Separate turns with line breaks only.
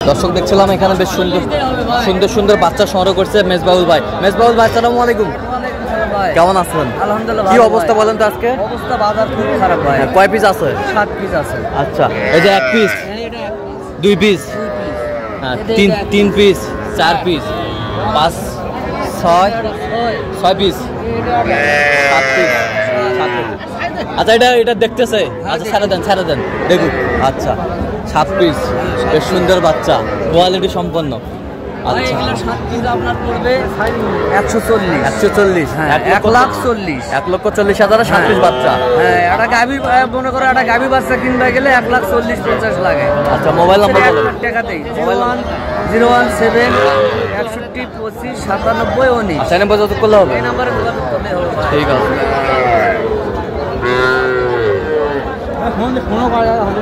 দর্শক দেখছিলাম এখানে বেশ সুন্দর সুন্দর সুন্দর বাচ্চা সংগ্রহ করছে মেজবাউল ভাই। মেজবাউল ভাই আসসালামু আলাইকুম। কেমন আছেন?
আলহামদুলিল্লাহ।
কি অবস্থা বলেন তো আজকে?
অবস্থা বাজার খুব খারাপ ভাই।
কয় পিস আছে?
7 পিস আছে।
আচ্ছা, এই যে 1 পিস, 2 পিস, হ্যাঁ 3 পিস, 4 পিস, 5, 6 পিস, 7 পিস। আচ্ছা, এটা দেখতেছে? আচ্ছা, ছেড়ে দেন দেখুন। আচ্ছা, 7 পিস, বেশ সুন্দর বাচ্চা, কোয়ালিটি সম্পন্ন। আচ্ছা,
7 পিস আপনার পড়বে 140।
হ্যাঁ
1,40,000।
1,40,000 7 পিস বাচ্চা।
হ্যাঁ, একটা গাভী মনে করো, একটা গাভী বাচ্চা কিনতে গেলে 1,40,000-50 লাগে।
আচ্ছা, মোবাইল নাম্বার বলুন।
টাকাতেই 017 61 25 97 19।
আচ্ছা, নাম্বার যোগাযোগ করলে হবে?
এই নম্বরে যোগাযোগ করলে হবে।
ঠিক আছে।
ফোন করা হবে।